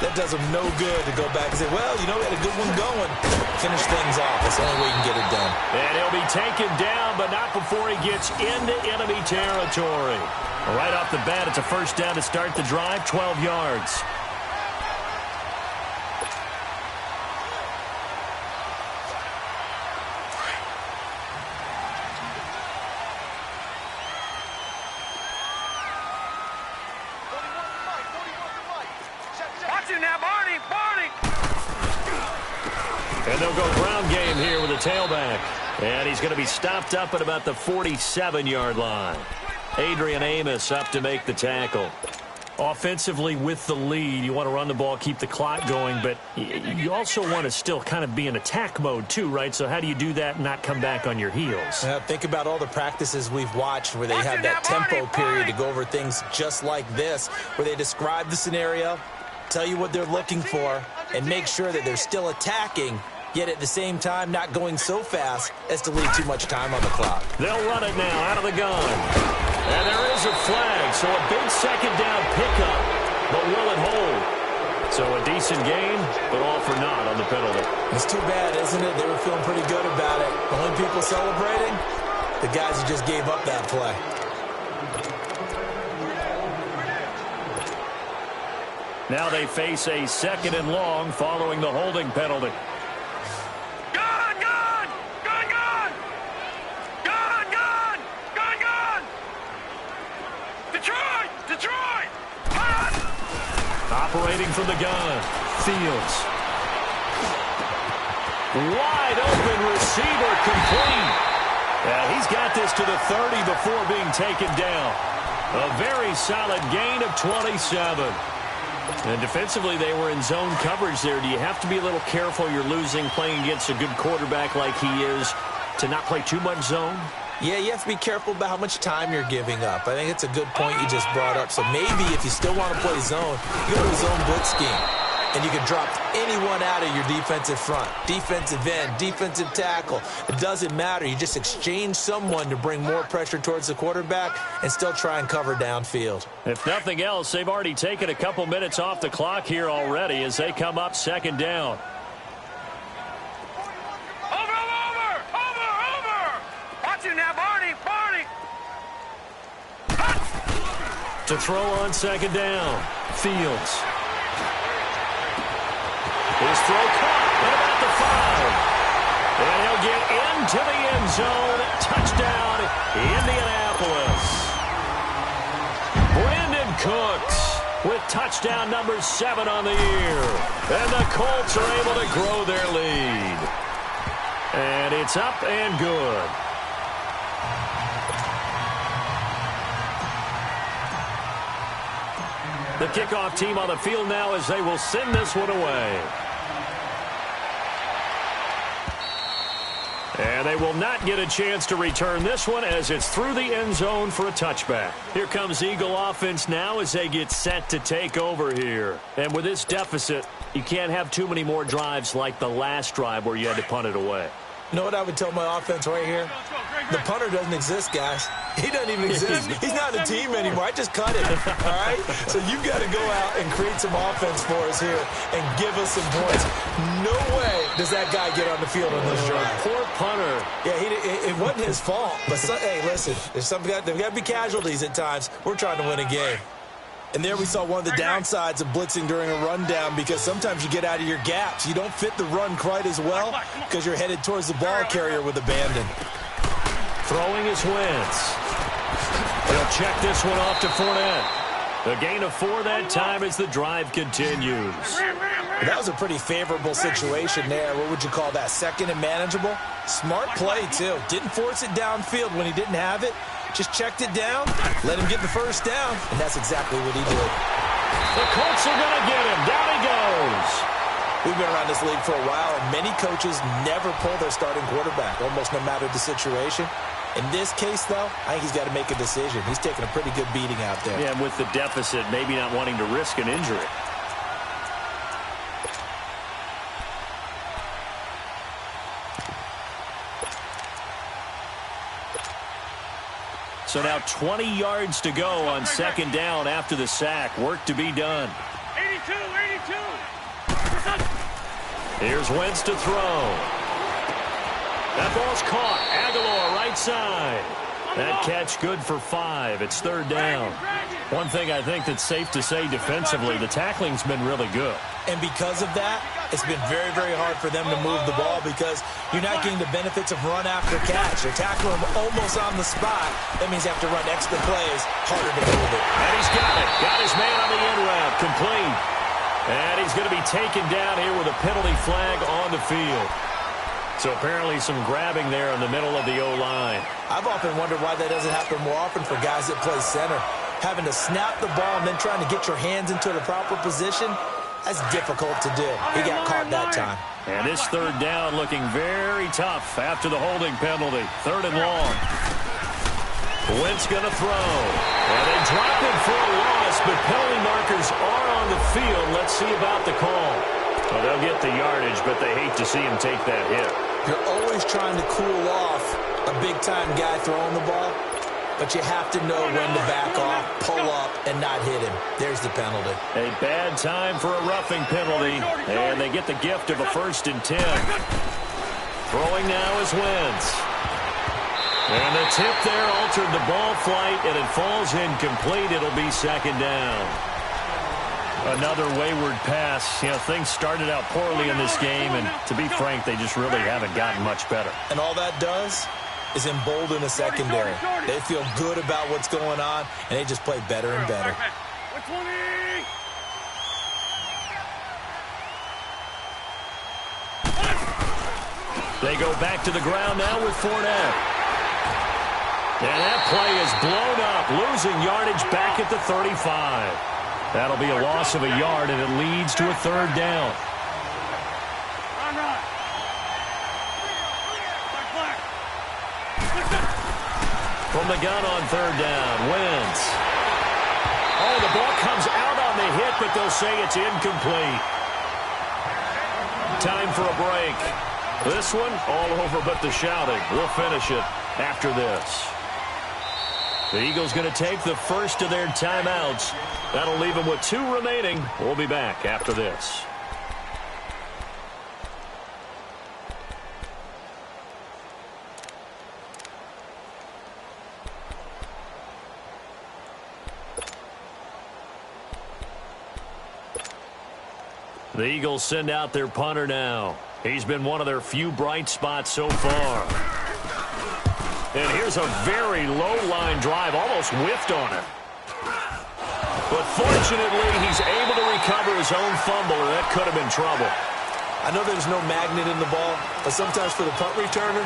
that does them no good to go back and say, well, you know, we had a good one going. Finish things off. That's the only way you can get it done. And he'll be taken down, but not before he gets into enemy territory. Right off the bat, it's a 1st down to start the drive, 12 yards. Watch it now, Barney. And they'll go ground game here with a tailback. And he's going to be stopped up at about the 47-yard line. Adrian Amos up to make the tackle. Offensively with the lead, you want to run the ball, keep the clock going, but you also want to still kind of be in attack mode too, right? So how do you do that and not come back on your heels? Think about all the practices we've watched where they have that tempo period to go over things just like this, where they describe the scenario, tell you what they're looking for, and make sure that they're still attacking, yet at the same time not going so fast as to leave too much time on the clock. They'll run it now out of the gun. And there is a flag, so a big second down pickup, but will it hold? So a decent game, but all for naught on the penalty. It's too bad, isn't it? They were feeling pretty good about it. The only people celebrating, the guys who just gave up that play. Now they face a 2nd and long following the holding penalty. Gun, gun! Gun, gun! Gun, gun! Gun, gun! Detroit! Detroit! Hot! Operating from the gun, Fields. Wide open receiver, complete. Yeah, he's got this to the 30 before being taken down. A very solid gain of 27. And defensively, they were in zone coverage there. Do you have to be a little careful you're losing playing against a good quarterback like he is to not play too much zone? Yeah, you have to be careful about how much time you're giving up. I think it's a good point you just brought up. So maybe if you still want to play zone, you go to a zone blitz scheme. And you can drop anyone out of your defensive front. Defensive end, defensive tackle. It doesn't matter. You just exchange someone to bring more pressure towards the quarterback and still try and cover downfield. If nothing else, they've already taken a couple minutes off the clock here already as they come up 2nd down. To throw on 2nd down, Fields. His throw caught at about the 5. And he'll get into the end zone. Touchdown, Indianapolis. Brandon Cooks with touchdown number 7 on the year. And the Colts are able to grow their lead. And it's up and good. The kickoff team on the field now as they will send this one away. And they will not get a chance to return this one as it's through the end zone for a touchback. Here comes Eagle offense now as they get set to take over here. And with this deficit, you can't have too many more drives like the last drive where you had to punt it away. You know what I would tell my offense right here? The punter doesn't exist, guys. He doesn't even exist. He's not a team anymore. I just cut him, all right? So you've got to go out and create some offense for us here and give us some points. No way does that guy get on the field on this drive. Poor punter. Yeah, it wasn't his fault. But, hey, listen, there's got to be casualties at times. We're trying to win a game. And there we saw one of the downsides of blitzing during a rundown because sometimes you get out of your gaps. You don't fit the run quite as well because you're headed towards the ball carrier with abandon. Throwing is Wentz. He'll check this one off to Fournette. A gain of 4 that time as the drive continues. That was a pretty favorable situation there. What would you call that? 2nd and manageable? Smart play, too. Didn't force it downfield when he didn't have it. Just checked it down, let him get the first down, and that's exactly what he did. The Colts are going to get him. Down he goes. We've been around this league for a while, and many coaches never pull their starting quarterback, almost no matter the situation. In this case, though, I think he's got to make a decision. He's taking a pretty good beating out there. Yeah, and with the deficit, maybe not wanting to risk an injury. So now 20 yards to go on 2nd down after the sack. Work to be done. 82. Here's Wentz to throw. That ball's caught. Aguilar right side. That catch good for 5. It's 3rd down. One thing I think that's safe to say defensively, the tackling's been really good. And because of that, it's been very, very hard for them to move the ball because you're not getting the benefits of run after catch. You're tackling them almost on the spot. That means you have to run extra plays, harder to move it. And he's got it. Got his man on the end route. Complete. And he's going to be taken down here with a penalty flag on the field. So apparently some grabbing there in the middle of the O-line. I've often wondered why that doesn't happen more often for guys that play center. Having to snap the ball and then trying to get your hands into the proper position, that's difficult to do. He got caught that time. And this 3rd down looking very tough after the holding penalty. 3rd and long. Wentz going to throw. And they drop it for a loss, but penalty markers are on the field. Let's see about the call. Well, they'll get the yardage, but they hate to see him take that hit. You're always trying to cool off a big-time guy throwing the ball, but you have to know when to back off, pull up, and not hit him. There's the penalty. A bad time for a roughing penalty, and they get the gift of a 1st and 10. Throwing now is Wentz. And the tip there altered the ball flight, and it falls incomplete. It'll be 2nd down. Another wayward pass. You know, things started out poorly in this game, and to be frank, they just really haven't gotten much better. And all that does is embolden the secondary. They feel good about what's going on, and they just play better and better. They go back to the ground now with Fournette. And that play is blown up, losing yardage back at the 35. That'll be a loss of a yard, and it leads to a 3rd down. From the gun on 3rd down, Wentz. Oh, the ball comes out on the hit, but they'll say it's incomplete. Time for a break. This one, all over but the shouting. We'll finish it after this. The Eagles going to take the first of their timeouts. That'll leave them with 2 remaining. We'll be back after this. The Eagles send out their punter now. He's been one of their few bright spots so far. And here's a very low-line drive, almost whiffed on it. But fortunately, he's able to recover his own fumble, and that could have been trouble. I know there's no magnet in the ball, but sometimes for the punt returner,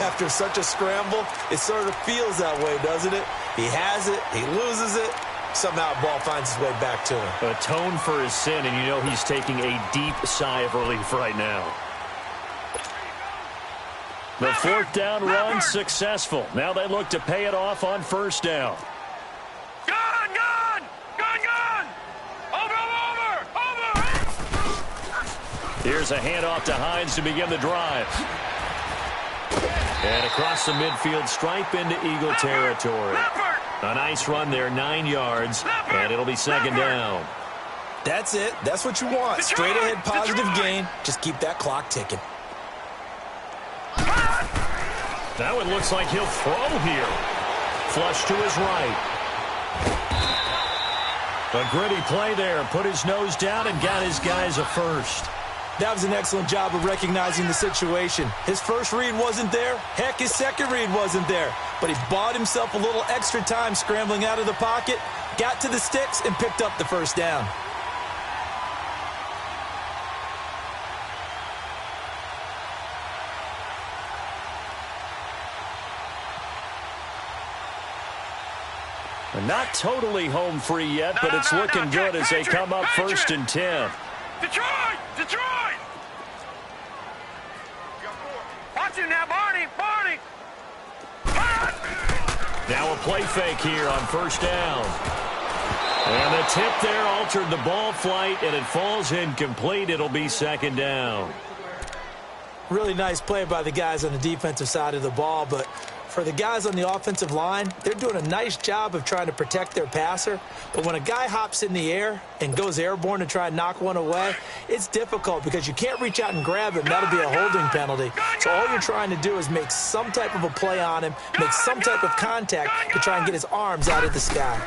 after such a scramble, it sort of feels that way, doesn't it? He has it, he loses it, somehow the ball finds its way back to him. Atone for his sin, and you know he's taking a deep sigh of relief right now. The 4th down run successful. Now they look to pay it off on 1st down. Gun, gun! Gun, gun! Over! Here's a handoff to Hines to begin the drive. And across the midfield stripe into Eagle territory. A nice run there, 9 yards, and it'll be 2nd down. That's it. That's what you want. Straight ahead positive gain. Just keep that clock ticking. That one looks like he'll throw here. Flush to his right. A gritty play there. Put his nose down and got his guys a 1st. That was an excellent job of recognizing the situation. His first read wasn't there. Heck, his second read wasn't there. But he bought himself a little extra time scrambling out of the pocket, got to the sticks, and picked up the 1st down. Not totally home free yet, but it's looking good as they come up 1st and 10. Detroit! Detroit! Watch him now, Barney! Barney! Now a play fake here on 1st down. And the tip there altered the ball flight, and it falls incomplete. It'll be 2nd down. Really nice play by the guys on the defensive side of the ball, but for the guys on the offensive line, they're doing a nice job of trying to protect their passer. But when a guy hops in the air and goes airborne to try and knock one away, it's difficult because you can't reach out and grab him. That'll be a holding penalty. So all you're trying to do is make some type of a play on him, make some type of contact to try and get his arms out of the sky.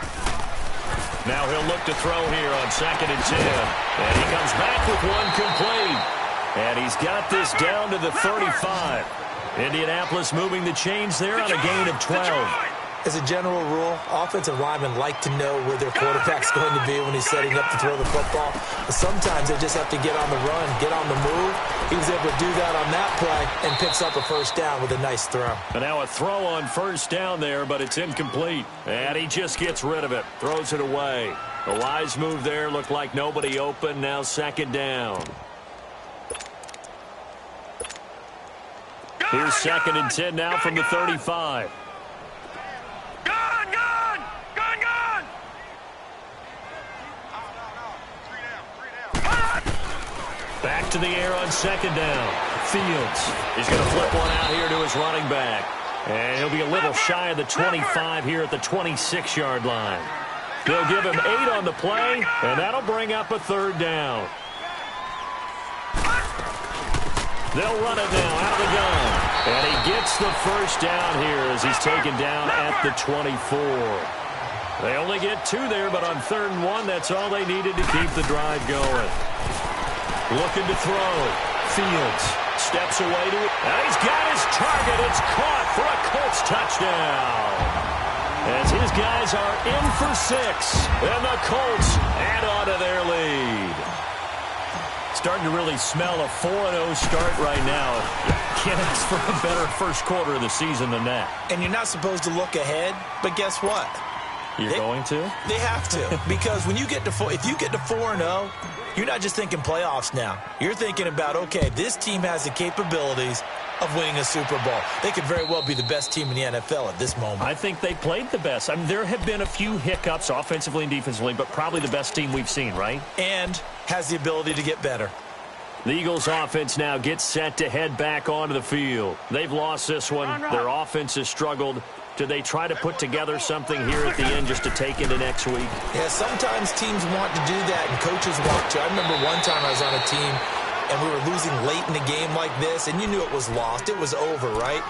Now he'll look to throw here on 2nd and 10. And he comes back with one complete. And he's got this down to the 35. Indianapolis moving the chains there on a gain of 12. As a general rule, offensive linemen like to know where their quarterback's going to be when he's setting up to throw the football. But sometimes they just have to get on the run, get on the move. He was able to do that on that play and picks up a 1st down with a nice throw. And now a throw on 1st down there, but it's incomplete. And he just gets rid of it, throws it away. A wise move there, looked like nobody open. Now 2nd down. Here's 2nd and 10 now from the 35. Gun, gun! Gun, gun! Back to the air on second down. Fields. He's going to flip one out here to his running back. And he'll be a little shy of the 25 here at the 26-yard line. They'll give him 8 on the play, and that'll bring up a third down. They'll run it now out of the gun. And he gets the first down here as he's taken down at the 24. They only get 2 there, but on 3rd and 1, that's all they needed to keep the drive going. Looking to throw. Fields steps away to it. And he's got his target. It's caught for a Colts touchdown. As his guys are in for 6. And the Colts add on to their lead. Starting to really smell a 4-0 start right now. Can't ask for a better first quarter of the season than that. And you're not supposed to look ahead, but guess what? You're going to? They have to. Because when you get to if you get to 4-0, you're not just thinking playoffs now. You're thinking about, okay, this team has the capabilities of winning a Super Bowl. They could very well be the best team in the NFL at this moment. I think they played the best. I mean, there have been a few hiccups offensively and defensively, but probably the best team we've seen, right? And has the ability to get better. The Eagles' offense now gets set to head back onto the field. They've lost this one. Their offense has struggled. Do they try to put together something here at the end just to take into next week? Yeah, sometimes teams want to do that, and coaches want to. I remember one time I was on a team, and we were losing late in the game like this, and you knew it was lost. It was over, right?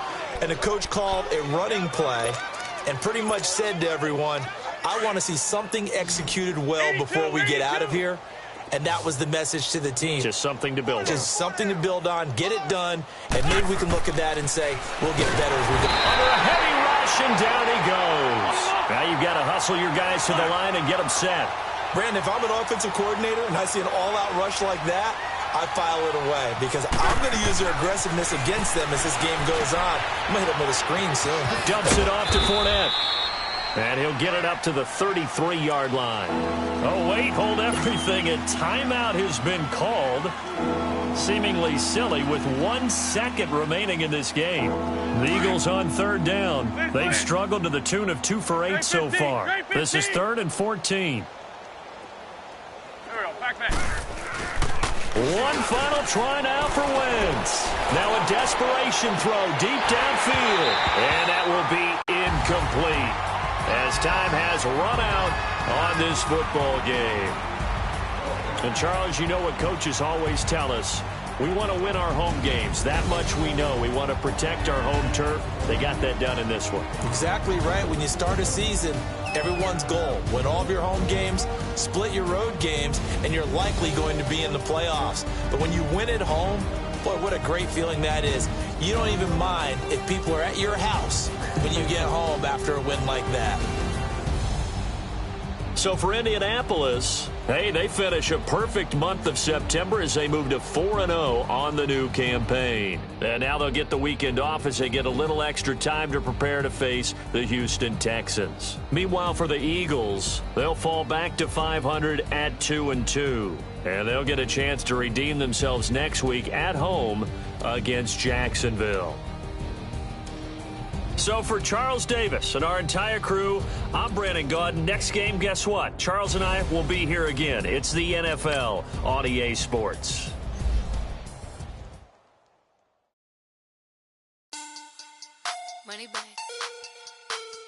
And the coach called a running play and pretty much said to everyone, I want to see something executed well before we get out of here. And that was the message to the team. Just something to build on. Just something to build on, get it done, and maybe we can look at that and say, we'll get better as we go. Under a heavy rush, and down he goes. Now you've got to hustle your guys to the line and get them set. Brandon, if I'm an offensive coordinator and I see an all-out rush like that, I file it away because I'm going to use their aggressiveness against them as this game goes on. I'm going to hit them with a screen soon. Dumps it off to Fournette. And he'll get it up to the 33-yard line. Oh, wait, hold everything. A timeout has been called. Seemingly silly with 1 second remaining in this game. The Eagles on 3rd down. They've struggled to the tune of 2 for 8 so far. This is 3rd and 14. One final try now for Wentz. Now a desperation throw deep downfield. And that will be incomplete, as time has run out on this football game. And, Charles, you know what coaches always tell us. We want to win our home games. That much we know. We want to protect our home turf. They got that done in this one. Exactly right. When you start a season, everyone's goal, win all of your home games, split your road games, and you're likely going to be in the playoffs. But when you win at home, boy, what a great feeling that is. You don't even mind if people are at your house when you get home after a win like that. So for Indianapolis, hey, they finish a perfect month of September as they move to 4-0 on the new campaign. And now they'll get the weekend off as they get a little extra time to prepare to face the Houston Texans. Meanwhile, for the Eagles, they'll fall back to 500 at 2-2. And they'll get a chance to redeem themselves next week at home against Jacksonville. So for Charles Davis and our entire crew, I'm Brandon Gaudin. Next game, guess what? Charles and I will be here again. It's the NFL on EA Sports. Money back.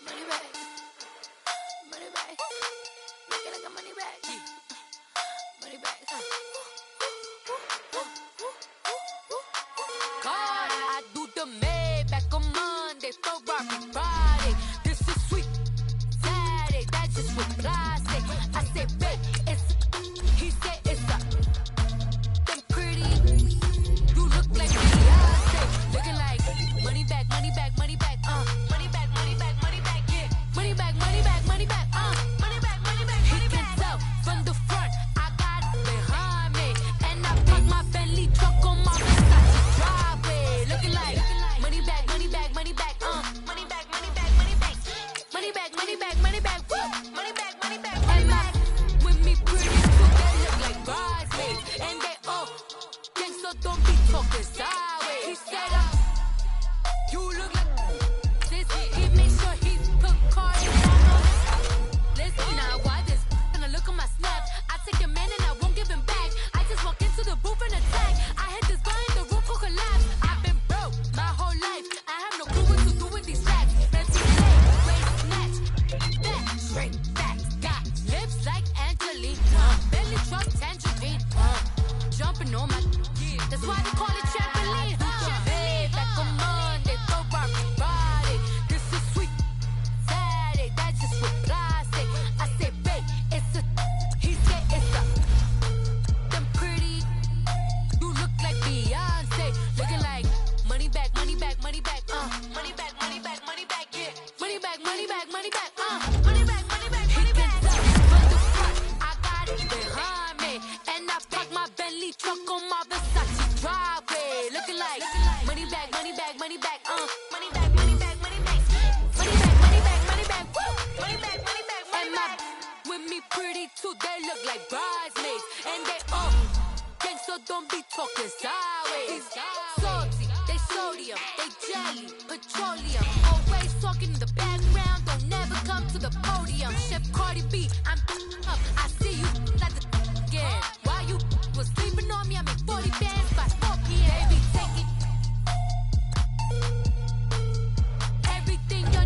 Money back. Money back. Make it like a money back. Money back. God, I do the Maybach on Monday, Ferrari Friday. This is sweet Saturday, that's just with plastic. I say bake, he said it's a them pretty. You look like Beyonce, looking like money back, money back, money back, money back, money back, money back, yeah, money back, money back, money back, money back, money back. He can tell from the front, I got the know my. That's why they call it trampoline. Hey, back on Monday, throw rock Friday. This is sweet Saturday. That's just with plastic. I say, babe, it's a. He said it's a. Them pretty. You look like Beyonce, looking like money back, money back, money back, money back, money back, money back, yeah, money back, money back, money back, money back, money back, money back. From the front, I got it behind me, and I park my Bentley truck on my Versace driveway, looking like money back, money back, money back, money back, money back, money back, money back, money back, money back, money back, money back, money back. With me pretty too, they look like bridesmaids, and they so don't be talking sideways. Salty, they sodium, they jelly, petroleum. Always talking in the background, don't never come to the podium. Chef Cardi B, I'm up. I see you like the again. While you was sleeping on me, I made 40 bands by 4 p.m. Baby, take it. Everything you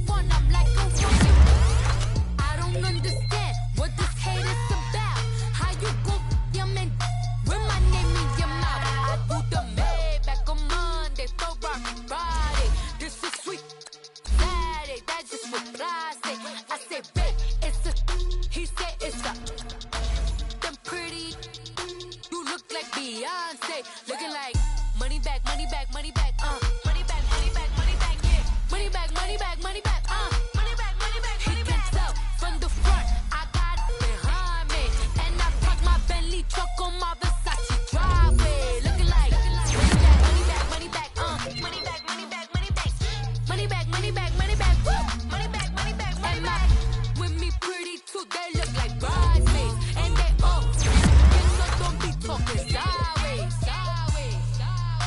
want, I'm like a woman. I don't understand what this hate is about. How you go, man? With my name in your mouth, I do the Maybach on Monday, throw rock Friday. This is sweet Saturday, that's just with plastic. I say, babe, it's a. He said it's a. Them pretty, you look like Beyonce, looking like money back, money back, money back, money back, money back, money back, yeah, money back, money back, money back, money back, money back, money back. He can tell from the front, I got it behind me, and I park my Bentley truck on my driveway, looking like money back, money back, money back, money back, money back, money back, money back, money back, money back, money back, money back, money back. With me pretty too, they look like bridesmaids, and they so don't be talking sideways, sideways, sideways.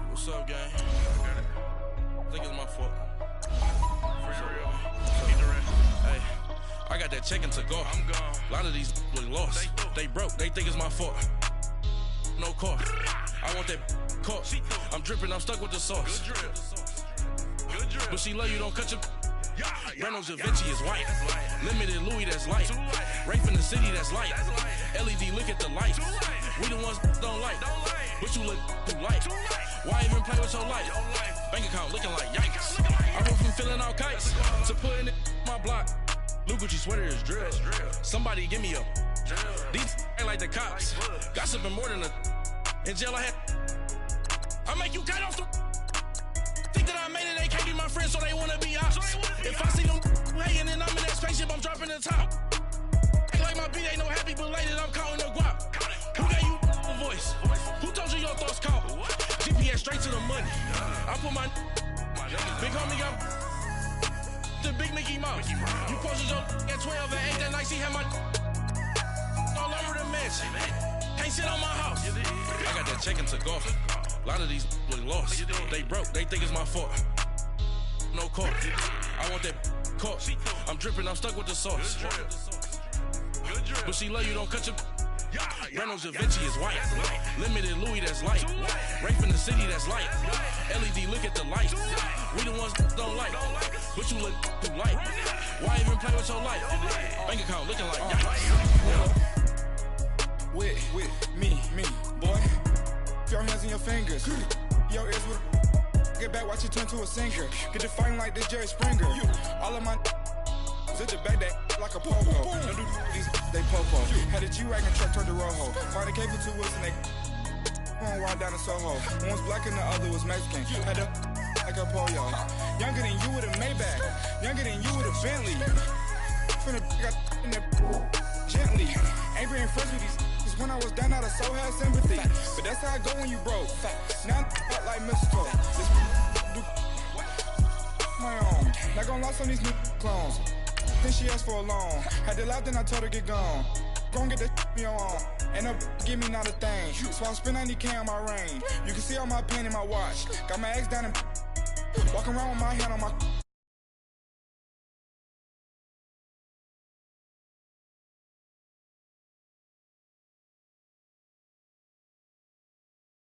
What's up, gang? I got it. I think it's my fault. For real. Hey, I got that check-in to go. I'm gone. A lot of these look lost. They broke. They think it's my fault. No car. I want that car. I'm dripping. I'm stuck with the sauce. Good drip. Good drip. But she love you. Don't cut your. Reynolds Da Vinci is white. Limited Louis, that's light. Rape in the city, that's light. LED, look at the lights. We the ones don't like. But you look too light. Why even play with your life? Bank account looking like yikes. I went from feeling all kites to putting it in my block. Blue Gucci sweater is drill. Somebody give me a. These ain't like the cops. Gossiping more than a. In jail I had. I make you cut off the. Think that I made it, they can't be my friends, so they wanna be ops. If I see them hanging and I'm in that spaceship, I'm dropping the top. Ain't like my beat ain't no happy belated, I'm counting the guap. Who gave you a voice? Who told you your thoughts count? GPS straight to the money. I put my big homie got the big Mickey Mouse. You posted your at 12 and 8 that night, she had my all over the mansion. Can't sit on my house. I got that check-in to go. A lot of these look lost. They broke, they think it's my fault. No car. I want that car. I'm dripping, I'm stuck with the sauce. But she love you, don't cut your. Reynolds Da Vinci is white. Limited Louis, that's light. Rape in the city, that's light. LED, look at the lights. We the ones don't like. But you look too light. Why even play with your life? Bank account looking like yikes. With me, boy. Your hands and your fingers. Your ears with. Get back, watch you turn to a singer. Get the fighting like this Jerry Springer. All of my. Sit the back that like a popo. Don't do these, they popo. Had a G-Wagon truck turned to Rojo. Find a cable 2 wheels and they going wild down in Soho. One was black and the other was Mexican. Had a like a pollo. Younger than you with a Maybach. Younger than you with a Bentley. Finna got in that gently. Ain't being friends with these. Cause when I was down, I so had sympathy. But that's how I go when you broke. Now I'm like Mystical. This do my own. Not gonna lie on these new clones. Then she asked for a loan. Had to laugh, then I told her get gone. Gon' get that me on. And up, give me not a thing. So I spend 90K on my range. You can see all my pain in my watch. Got my ex down in Walking around with my hand on my